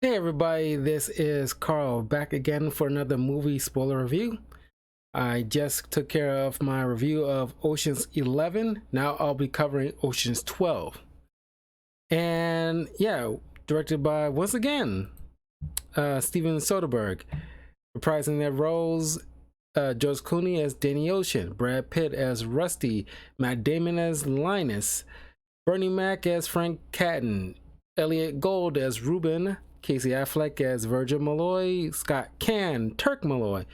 Hey everybody, this is Carl back again for another movie spoiler review. I just took care of my review of Ocean's 11. Now I'll be covering Ocean's 12. And yeah, directed by, once again, Steven Soderbergh. Reprising their roles, George Clooney as Danny Ocean, Brad Pitt as Rusty, Matt Damon as Linus, Bernie Mac as Frank Catton, Elliot Gould as Ruben, Casey Affleck as Virgil Malloy, Scott Caan, Turk Malloy,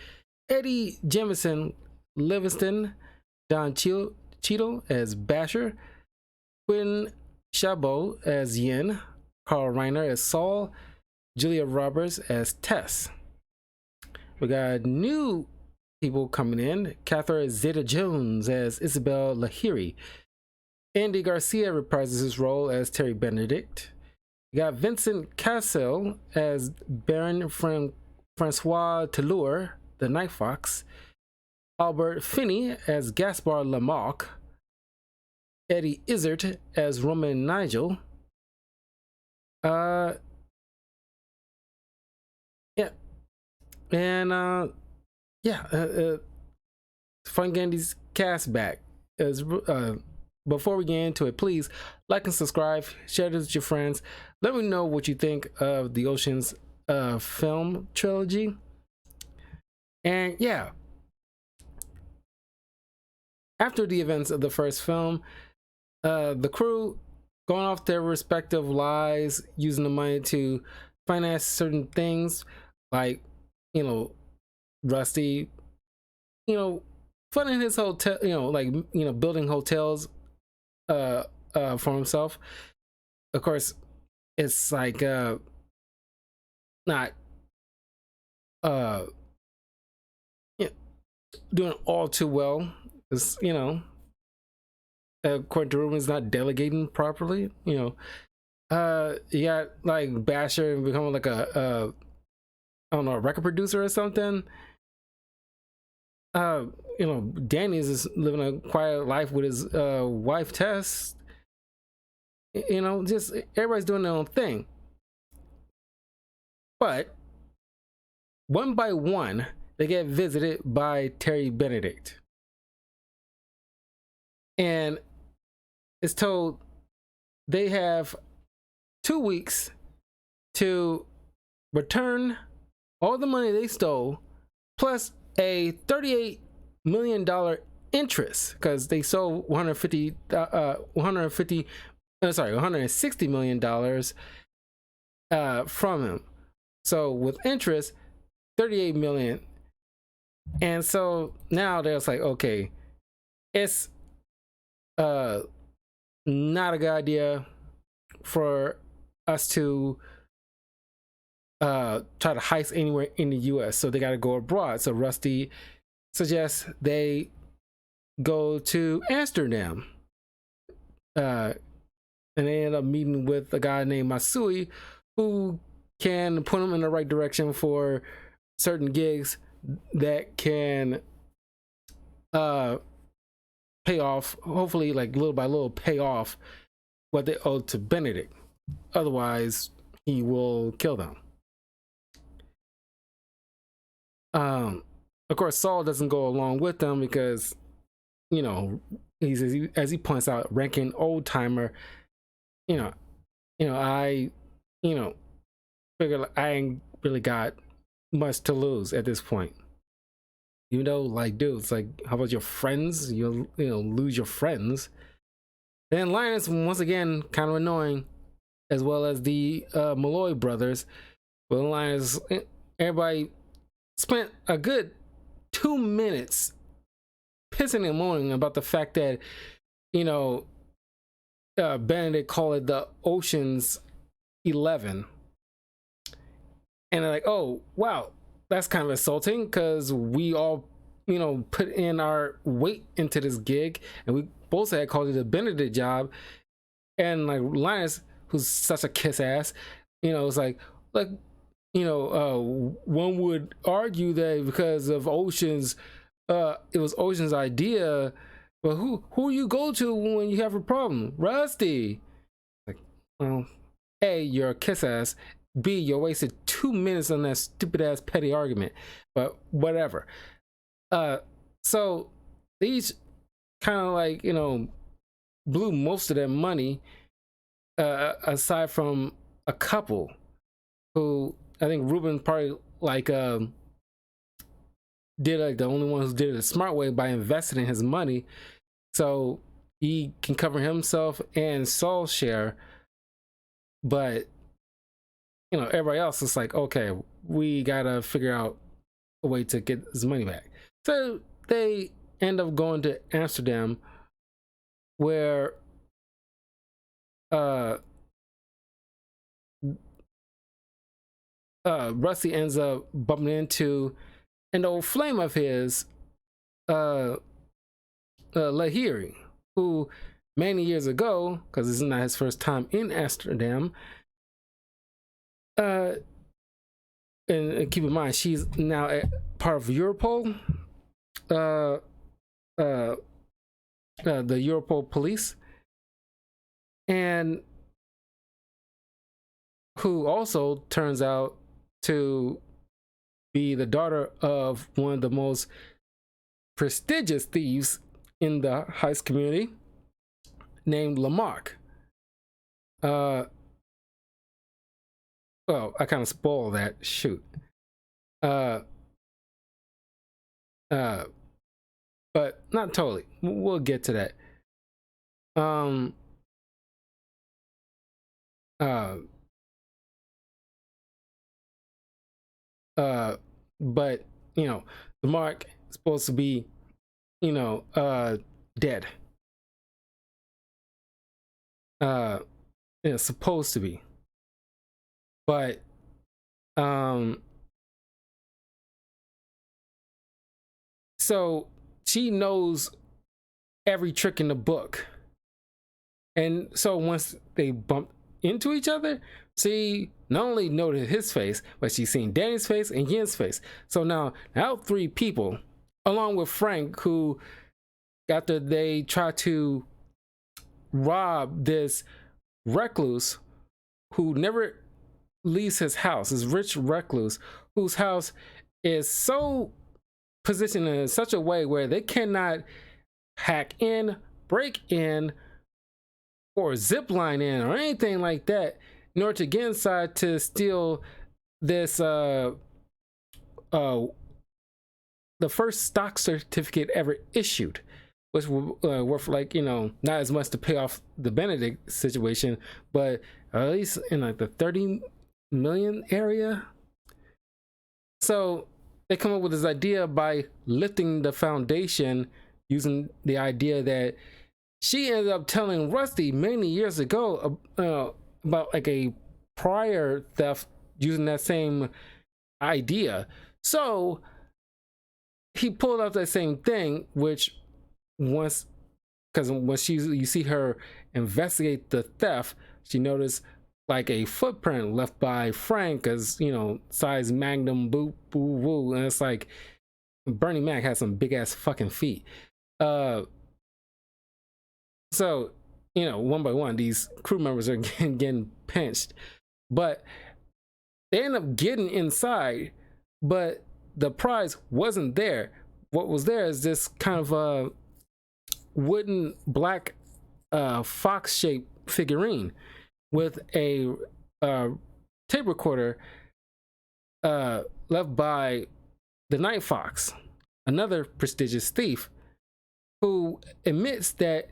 Eddie Jemison Livingston, Don Cheadle as Basher, Quinn Chabot as Yin, Carl Reiner as Saul, Julia Roberts as Tess. We got new people coming in. Catherine Zeta-Jones as Isabel Lahiri. Andy Garcia reprises his role as Terry Benedict. You got Vincent Cassel as Baron Francois Toulour, the Night Fox. Albert Finney as Gaspar Lamarck. Eddie Izzard as Roman Nigel. Yeah. And fun getting these cast back. As before we get into it, please like and subscribe, share this with your friends. Let me know what you think of the Ocean's film trilogy. And yeah, after the events of the first film, the crew going off their respective lives, using the money to finance certain things, like, Rusty, funding his hotel, building hotels for himself. Of course, it's like not doing all too well. It's, according to rumors, not delegating properly. You got like Basher becoming like a I don't know, a record producer or something. Danny's is living a quiet life with his wife Tess. Just everybody's doing their own thing. But one by one, they get visited by Terry Benedict. And it's told they have 2 weeks to return all the money they stole, plus a $38 million interest, because they sold $160 million from him. So with interest, 38 million. And so now they're like, okay, it's not a good idea for us to try to heist anywhere in the US, so they got to go abroad. So Rusty suggests they go to Amsterdam, and they end up meeting with a guy named Masui, who can put them in the right direction for certain gigs that can pay off, hopefully, like little by little, pay off what they owe to Benedict. Otherwise, he will kill them. Of course, Saul doesn't go along with them because, he's, as he points out, ranking old timer. I figure like I ain't really got much to lose at this point. Even though, like, dude, it's like, how about your friends? You'll lose your friends. Then Linus, once again, kind of annoying, as well as the Malloy brothers. But Linus, everybody spent a good 2 minutes pissing and moaning about the fact that, Benedict called it the Ocean's 11. And they're like, oh, wow, that's kind of insulting, because we all, put in our weight into this gig, and we both had called it a Benedict job. And like Linus, who's such a kiss ass, it's like, one would argue that because of Ocean's, it was Ocean's idea, but who you go to when you have a problem? Rusty. Like, well, A, you're a kiss ass, B, you wasted 2 minutes on that stupid ass petty argument, but whatever. So these kind of like, you know, blew most of their money, aside from a couple who I think Ruben probably like did like the only one who did it the smart way by investing in his money, so he can cover himself and Saul's share. But you know, everybody else is like, okay, we gotta figure out a way to get his money back. So they end up going to Amsterdam, where Rusty ends up bumping into an old flame of his, Lahiri, who many years ago, because this is not his first time in Amsterdam, and keep in mind she's now a part of Europol, the Europol police, and who also turns out to be the daughter of one of the most prestigious thieves in the heist community, named Lamarck. Well, I kind of spoiled that. Shoot. But not totally. We'll get to that. But you know, Lamarck is supposed to be, you know, dead. It's supposed to be, but so she knows every trick in the book, and so once they bump into each other, she not only noted his face, but she's seen Danny's face and Yin's face. So now three people, along with Frank, who after they try to rob this recluse who never leaves his house, this rich recluse whose house is so positioned in such a way where they cannot hack in, break in, or zip line in or anything like that in order to get inside to steal this the first stock certificate ever issued, which was worth, like, you know, not as much to pay off the Benedict situation, but at least in like the 30 million area. So they come up with this idea by lifting the foundation, using the idea that she ended up telling Rusty many years ago about like a prior theft using that same idea. So he pulled out that same thing, which once, because when you see her investigate the theft, she noticed like a footprint left by Frank, as you know, size Magnum boop boo woo, and it's like Bernie Mac has some big ass fucking feet. So, you know, one by one, these crew members are getting pinched, but they end up getting inside, but the prize wasn't there. What was there is this kind of a wooden black fox shaped figurine with a tape recorder left by the Night Fox, another prestigious thief, who admits that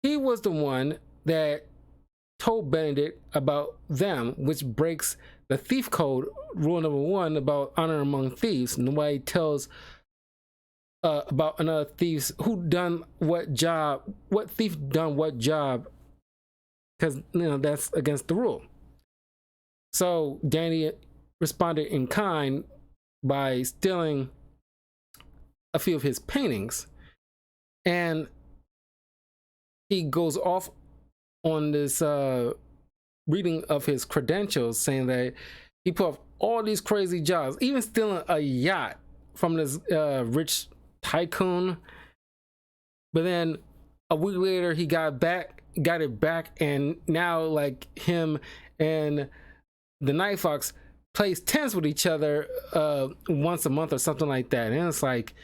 he was the one that told Benedict about them, which breaks the thief code, rule number 1 about honor among thieves. Nobody tells about another thief who done what job, what thief done what job, because, you know, that's against the rule. So Danny responded in kind by stealing a few of his paintings, and he goes off on this reading of his credentials, saying that he put up all these crazy jobs, even stealing a yacht from this rich tycoon. But then a week later, he got it back, and now like him and the Night Fox plays tennis with each other once a month or something like that. And it's like,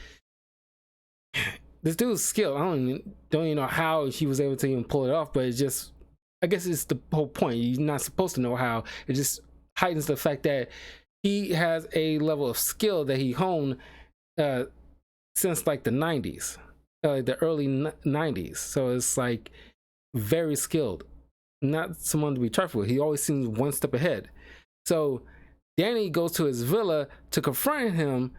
this dude's skill. I don't even know how he was able to even pull it off, but it's just, I guess it's the whole point. You're not supposed to know how. It just heightens the fact that he has a level of skill that he honed since like the 90s, the early 90s. So it's like very skilled, not someone to be trifled with. He always seems one step ahead. So Danny goes to his villa to confront him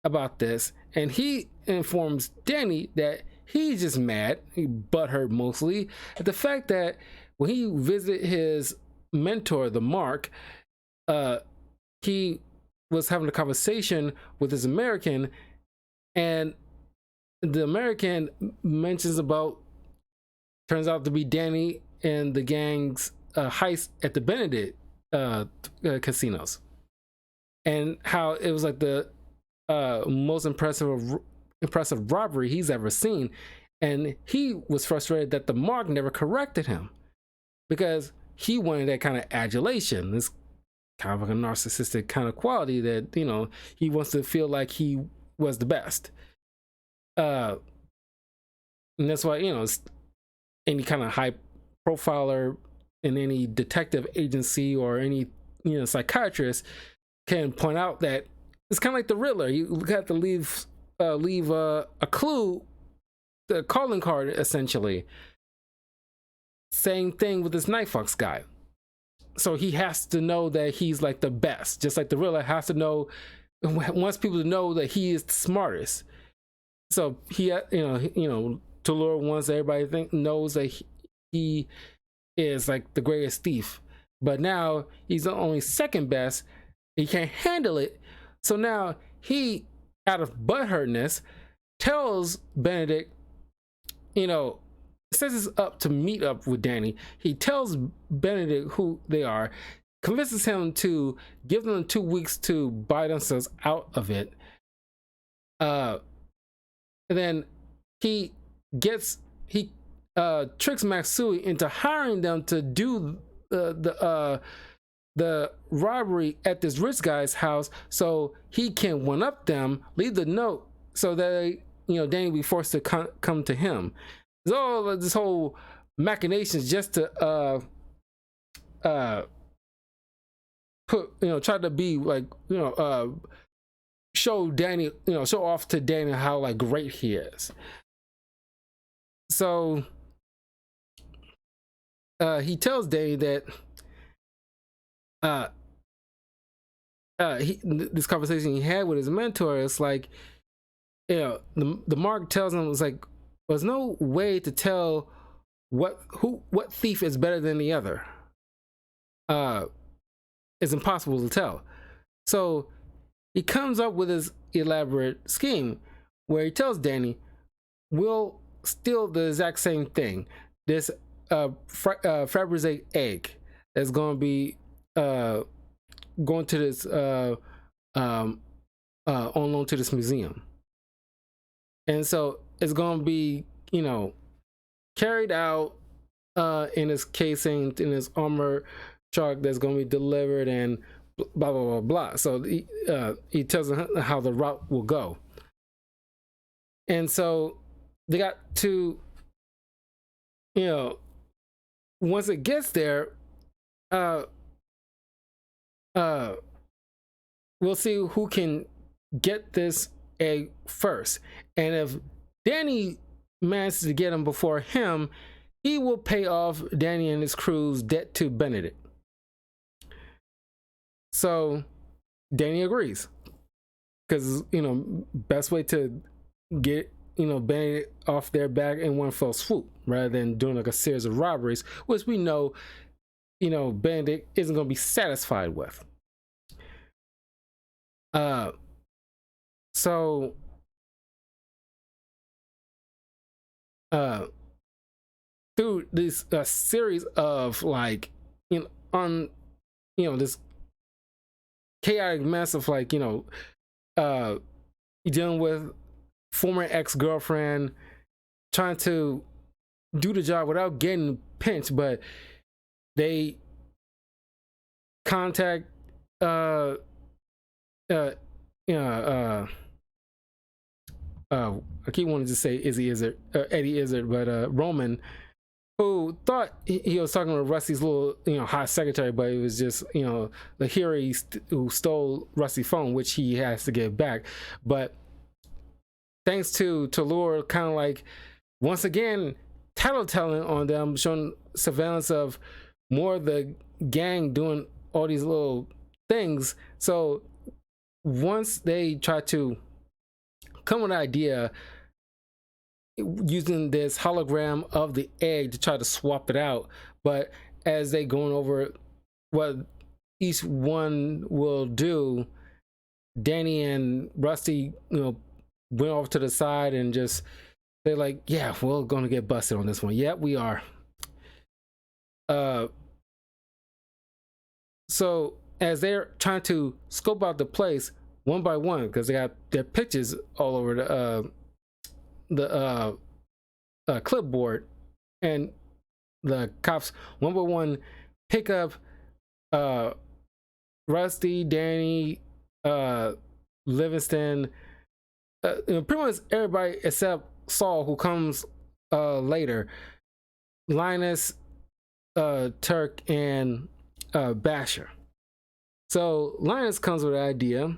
about this, and he informs Danny that he's just mad, he butthurt mostly, at the fact that when he visited his mentor, the Mark, he was having a conversation with his American, and the American mentions about, turns out to be Danny and the gang's heist at the Benedict casinos, and how it was like the most impressive robbery he's ever seen. And he was frustrated that the Mark never corrected him, because he wanted that kind of adulation, this kind of like a narcissistic kind of quality that, you know, he wants to feel like he was the best. And that's why, you know, any kind of high profiler in any detective agency or any, you know, psychiatrist can point out that it's kind of like the Riddler. You have to leave a clue, the calling card, essentially. Same thing with this Night Fox guy. So he has to know that he's like the best, just like the Riddler has to know, wants people to know that he is the smartest. So he, you know, Toulour wants everybody knows that he is like the greatest thief. But now he's the only second best. He can't handle it. So now he, out of butthurtness, tells Benedict, you know, says it's up to meet up with Danny. He tells Benedict who they are, convinces him to give them 2 weeks to buy themselves out of it. And then he tricks Matsui into hiring them to do the robbery at this rich guy's house, so he can one up them, leave the note so that, you know, Danny will be forced to come to him. There's all this whole machinations just to put, you know, try to be like, you know, show Danny, you know, show off to Danny how like great he is. So he tells Danny that this conversation he had with his mentor is like, you know, the Mark tells him, it's like, there's no way to tell what thief is better than the other. It's impossible to tell. So he comes up with his elaborate scheme where he tells Danny, we'll steal the exact same thing, this Fabergé egg that's going to be going to this on loan to this museum. And so it's going to be, you know, carried out in his casing, in his armor truck that's going to be delivered, and blah, blah, blah, blah. So he tells him how the route will go. And so they got to, you know, once it gets there, we'll see who can get this egg first. And if Danny manages to get him before him, he will pay off Danny and his crew's debt to Benedict. So Danny agrees, because, you know, best way to get, you know, Benedict off their back in one fell swoop, rather than doing like a series of robberies, which we know, you know, Benedict isn't going to be satisfied with. So through this series of like, you know, this chaotic mess of like, you know, dealing with former ex-girlfriend, trying to do the job without getting pinched, but they contact uh uh I keep wanting to say Eddie Izzard, but Roman, who thought he was talking to Rusty's little, hot secretary, but it was just, Lahiri who stole Rusty's phone, which he has to get back. But thanks to Lure, kind of like, once again, tattletelling on them, showing surveillance of more of the gang doing all these little things. So once they try to come with an idea using this hologram of the egg to try to swap it out, but as they going over what each one will do, Danny and Rusty, went off to the side and just, they're like, yeah, we're gonna get busted on this one. Yeah, we are. So as they're trying to scope out the place one by one, because they got their pictures all over the clipboard, and the cops one by one pick up Rusty, Danny, Livingston, pretty much everybody except Saul, who comes later, Linus, Turk, and Basher. So Linus comes with an idea,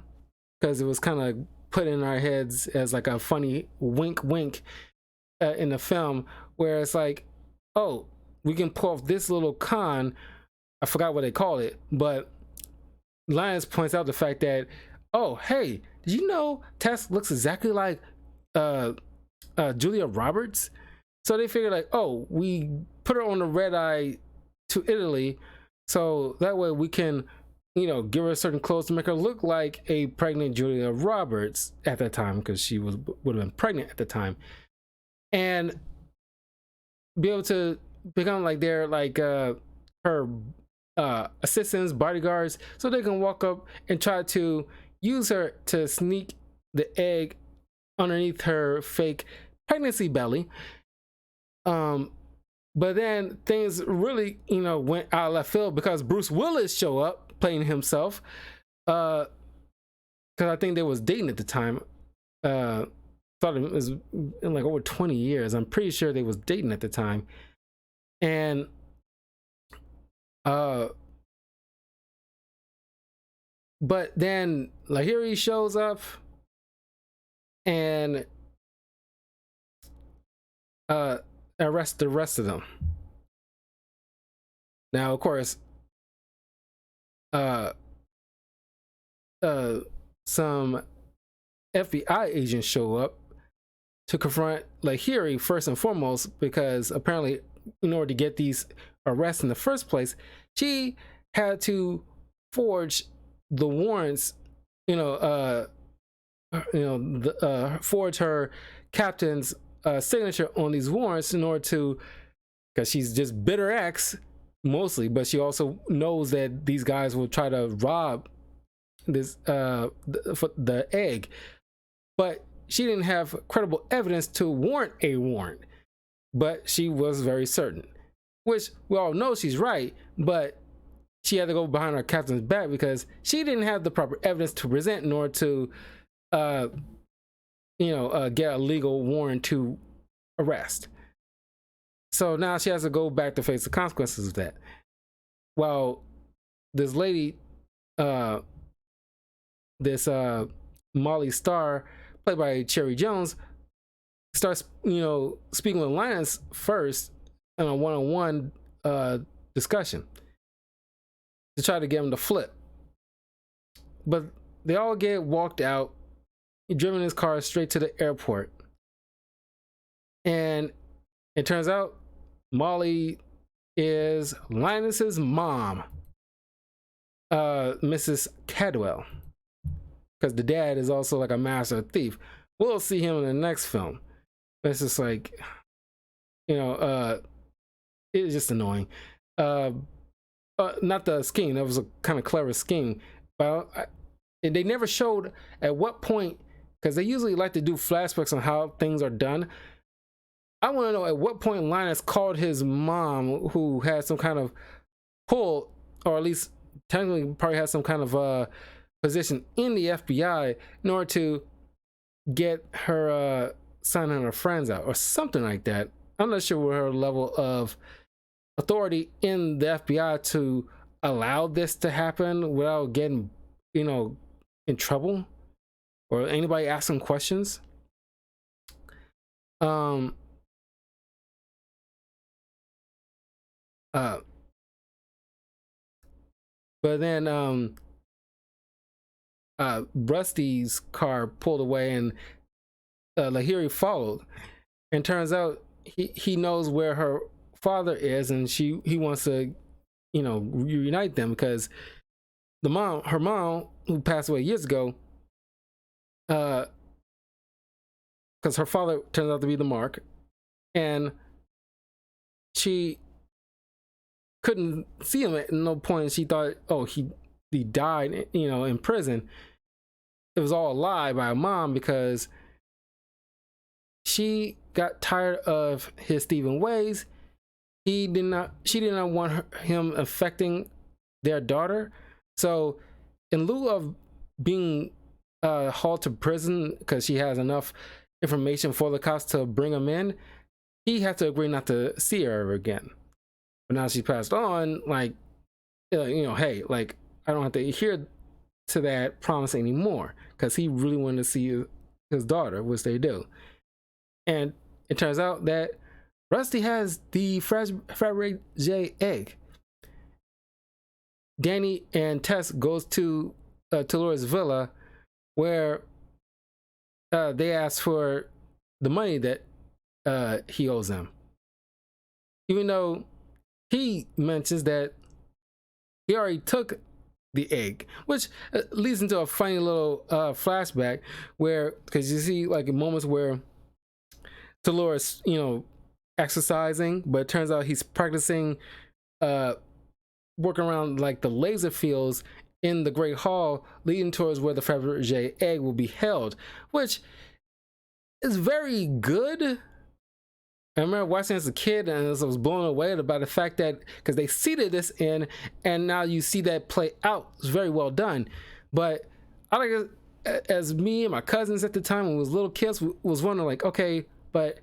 because it was kind of put in our heads as like a funny wink wink in the film, where it's like, oh, we can pull off this little con. I forgot what they call it, but Linus points out the fact that, oh, hey, did you know Tess looks exactly like Julia Roberts? So they figure like, oh, we put her on the red eye to Italy, so that way we can, give her certain clothes to make her look like a pregnant Julia Roberts at that time, because she would have been pregnant at the time, and be able to become like their her assistants, bodyguards, so they can walk up and try to use her to sneak the egg underneath her fake pregnancy belly. But then things really, went out of left field, because Bruce Willis show up playing himself, because I think they was dating at the time. Thought it was in like over 20 years. I'm pretty sure they was dating at the time. And but then Lahiri shows up and arrest the rest of them. Now, of course, some FBI agents show up to confront Lahiri first and foremost, because apparently, in order to get these arrests in the first place, she had to forge the warrants, forge her captain's signature on these warrants in order to, because she's just bitter ex mostly, but she also knows that these guys will try to rob this the egg, but she didn't have credible evidence to warrant a warrant, but she was very certain, which we all know she's right, but she had to go behind her captain's back because she didn't have the proper evidence to present in order to get a legal warrant to arrest. So now she has to go back to face the consequences of that. Well, this lady, Molly Starr, played by Cherry Jones, starts, speaking with Linus first in a one-on-one discussion to try to get him to flip. But they all get walked out, driven his car straight to the airport. And it turns out Molly is Linus's mom, Mrs. Cadwell, because the dad is also like a master thief. We'll see him in the next film. It's just like, it's just annoying. Not the scheme, that was a kind of clever scheme, but they never showed at what point, because they usually like to do flashbacks on how things are done. I want to know at what point Linus called his mom, who had some kind of pull, or at least technically probably has some kind of position in the FBI in order to get her son and her friends out or something like that. I'm not sure what her level of authority in the FBI to allow this to happen without getting, you know, in trouble or anybody asking questions. But then Rusty's car pulled away and Lahiri followed, and turns out he knows where her father is, and he wants to, you know, reunite them because her mom who passed away years ago, because her father turns out to be the Mark, and she couldn't see him at no point. She thought, oh, he died, you know, in prison. It was all a lie by her mom because she got tired of his thieving ways. She did not want him affecting their daughter. So in lieu of being hauled to prison because she has enough information for the cops to bring him in, he had to agree not to see her ever again. But now she passed on, like, you know, hey, like, I don't have to adhere to that promise anymore because he really wanted to see his daughter, which they do. And it turns out that Rusty has the Fabergé egg. Danny and Tess goes to Laura's villa where they ask for the money that he owes them. Even though he mentions that he already took the egg, which leads into a funny little flashback where, because you see like moments where Dolores, you know, exercising, but it turns out he's practicing working around like the laser fields in the Great Hall leading towards where the Fabergé egg will be held, which is very good. I remember watching as a kid and I was blown away about the fact that because they seeded this in and now you see that play out. It's very well done. But I like it, as me and my cousins at the time when we was little kids was wondering like, okay, but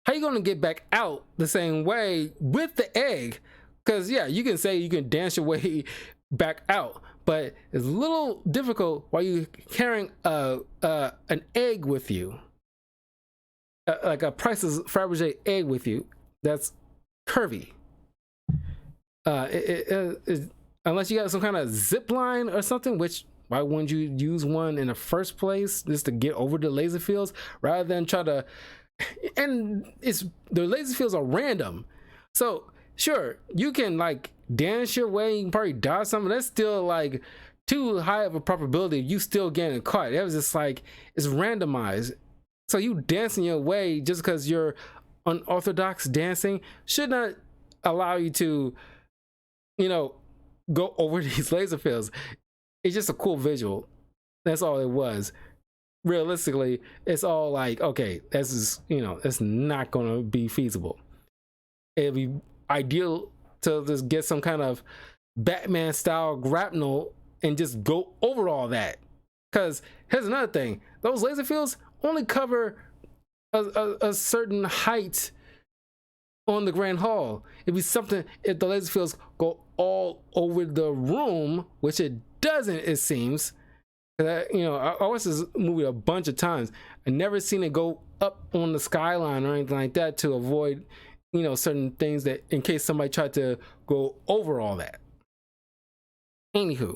how you gonna get back out the same way with the egg? Because yeah, you can say you can dance your way back out, but it's a little difficult while you're carrying an egg with you. Like a Price's Fabergé egg with you that's curvy. Unless you got some kind of zip line or something, which why wouldn't you use one in the first place just to get over the laser fields rather than try to? And the laser fields are random, so sure you can like dance your way, you can probably dodge something. That's still like too high of a probability of you still getting caught. That was just like it's randomized. So you dancing your way just because you're unorthodox dancing should not allow you to, you know, go over these laser fields. It's just a cool visual. That's all it was. Realistically, it's all like, okay, this is, you know, it's not going to be feasible. It'd be ideal to just get some kind of Batman style grapnel and just go over all that. Because here's another thing. Those laser fields only cover a certain height on the Grand Hall. It'd be something if the laser fields go all over the room, which it doesn't, it seems. You know, I watched this movie a bunch of times. I never seen it go up on the skyline or anything like that to avoid, you know, certain things that in case somebody tried to go over all that. Anywho,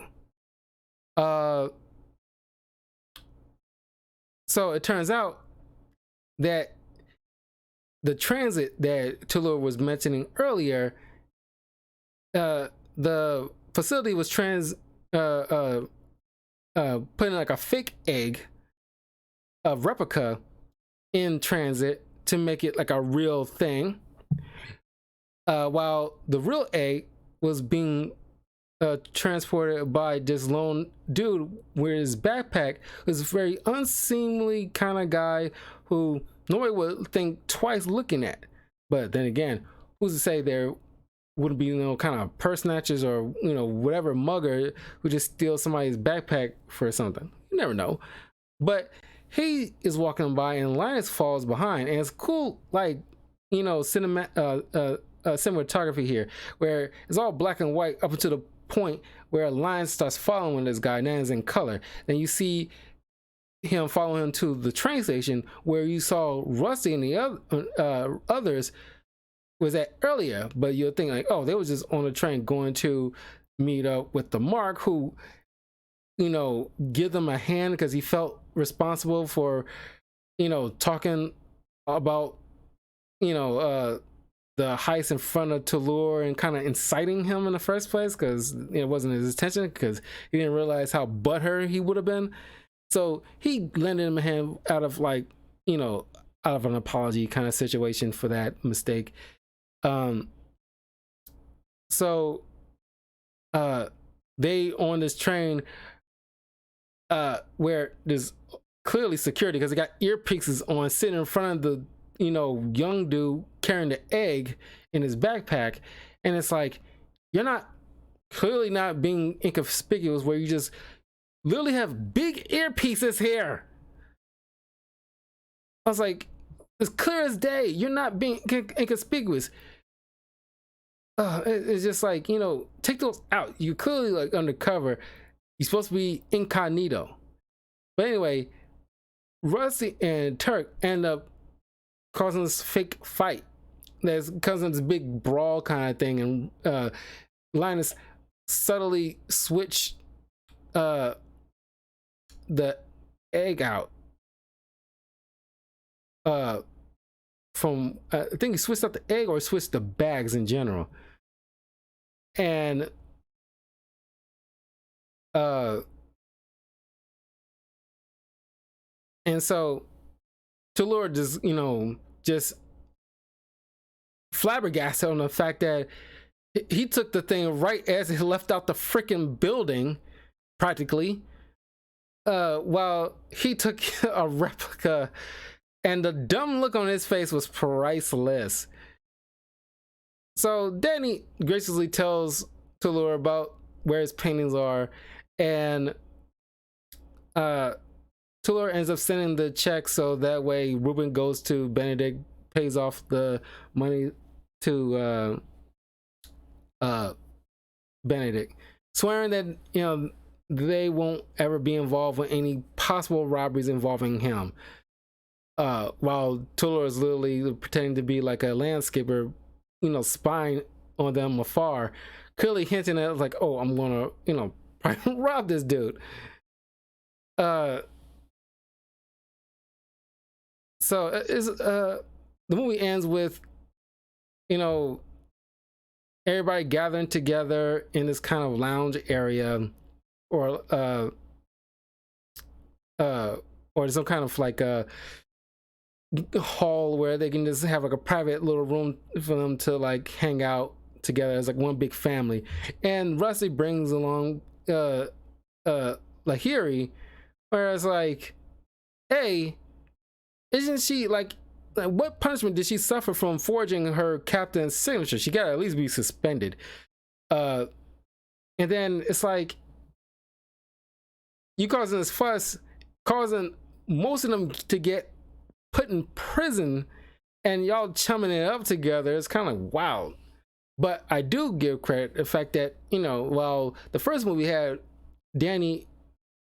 so it turns out that the transit that Tula was mentioning earlier, the facility was putting like a fake egg, a replica, in transit to make it like a real thing, while the real egg was being transported by this lone dude with his backpack. Was a very unseemly kind of guy who nobody would think twice looking at. But then again, who's to say there would be, you know, kind of purse snatchers or, you know, whatever mugger who just steals somebody's backpack for something. You never know. But he is walking by and Linus falls behind, and it's cool, like, you know, cinematography here, where it's all black and white up until the point where Linus starts following this guy, and then it's in color. Then you see him following him to the train station where you saw Rusty and the others was at earlier, but you'll think like, oh, they was just on the train going to meet up with the Mark, who, you know, give them a hand because he felt responsible for, you know, talking about, you know, the heist in front of Toulour and kind of inciting him in the first place, because it wasn't his intention, because he didn't realize how butthurt he would have been. So he lended him a hand out of, like, you know, out of an apology kind of situation for that mistake. So they on this train where there's clearly security because they got earpieces on, sitting in front of the, you know, young dude carrying the egg in his backpack, and it's like, you're not clearly not being inconspicuous, where you just literally have big earpieces here. I was like, it's clear as day, you're not being inconspicuous. It's just like, you know, take those out. You're clearly like undercover. You're supposed to be incognito. But anyway, Rusty and Turk end up causing this fake fight that's causing this big brawl kind of thing, and Linus subtly switched the egg out from I think he switched out the egg or switched the bags in general. And so Toulour just, you know, just flabbergasted on the fact that he took the thing right as he left out the freaking building, practically, while he took a replica, and the dumb look on his face was priceless. So Danny graciously tells Toulour about where his paintings are, and Toulour ends up sending the check so that way Ruben goes to Benedict, pays off the money to Benedict, swearing that, you know, they won't ever be involved with any possible robberies involving him. While Toulour is literally pretending to be like a landscaper, you know, spying on them afar, clearly hinting at like, oh, I'm gonna, you know, rob this dude. So the movie ends with, you know, everybody gathering together in this kind of lounge area, or some kind of like a hall where they can just have like a private little room for them to like hang out together as like one big family. And Rusty brings along Lahiri, where it's like, hey, isn't she like, what punishment did she suffer from forging her captain's signature? She gotta at least be suspended. And then it's like, you causing this fuss, causing most of them to get put in prison, and y'all chumming it up together. It's kind of wild. But I do give credit the fact that, you know, while the first movie had Danny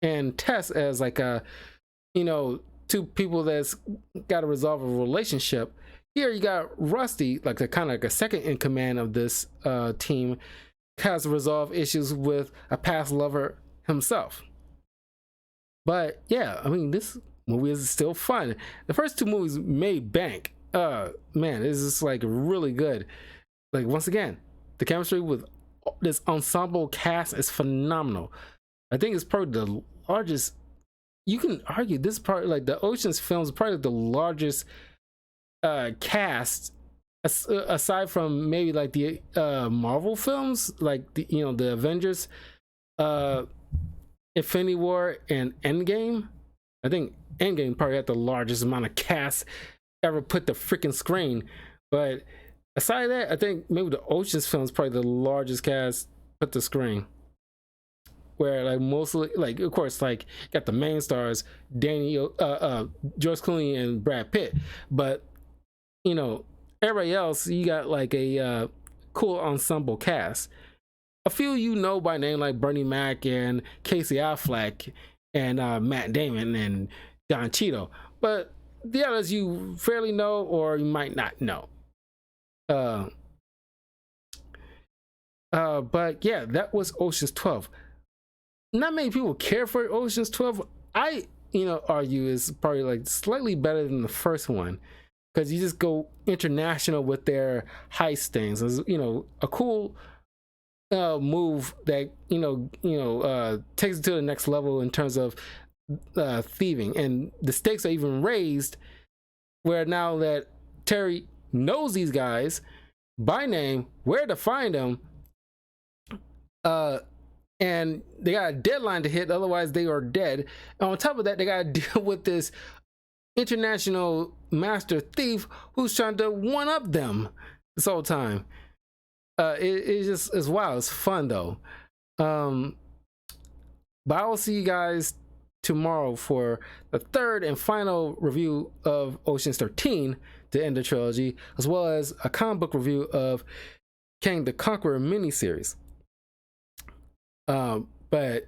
and Tess as like a, you know, two people that's got to resolve a relationship, here you got Rusty, like the kind of like a second in command of this team, has to resolve issues with a past lover himself. But yeah, I mean, this movie is still fun. The first two movies made bank. Man, this is like really good. Like, once again, the chemistry with this ensemble cast is phenomenal. I think it's probably the largest. You can argue this part, like the Ocean's films, is probably the largest cast aside from maybe like the Marvel films, like the, you know, the Avengers, Infinity War, and Endgame. I think Endgame probably had the largest amount of cast ever put the freaking screen. But Aside that, I think maybe the Oceans film is probably the largest cast put to screen. Where like mostly like of course like got the main stars George Clooney and Brad Pitt, but you know everybody else you got like a cool ensemble cast. A few you know by name like Bernie Mac and Casey Affleck and Matt Damon and Don Cheadle, but the others you fairly know or you might not know. But yeah, that was Ocean's 12. Not many people care for Ocean's 12. I, argue is probably like slightly better than the first one because you just go international with their heist things. It's, a cool move that takes it to the next level in terms of thieving, and the stakes are even raised where now that Terry knows these guys by name, where to find them, and they got a deadline to hit, otherwise they are dead. And on top of that, they got to deal with this international master thief who's trying to one up them this whole time. It's wild. It's fun though. But I will see you guys tomorrow for the third and final review of Ocean's 13, the end of the trilogy, as well as a comic book review of Kang the Conqueror miniseries. But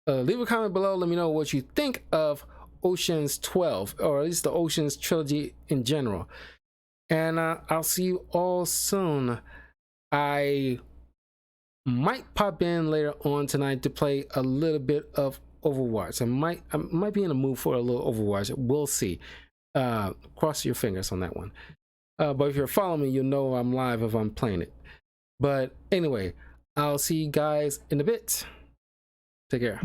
leave a comment below. Let me know what you think of Ocean's 12, or at least the Ocean's trilogy in general. And I'll see you all soon. I might pop in later on tonight to play a little bit of Overwatch. I might be in a mood for a little Overwatch. We'll see. Cross your fingers on that one. But if you're following me, you'll know I'm live if I'm playing it. But anyway, I'll see you guys in a bit. Take care.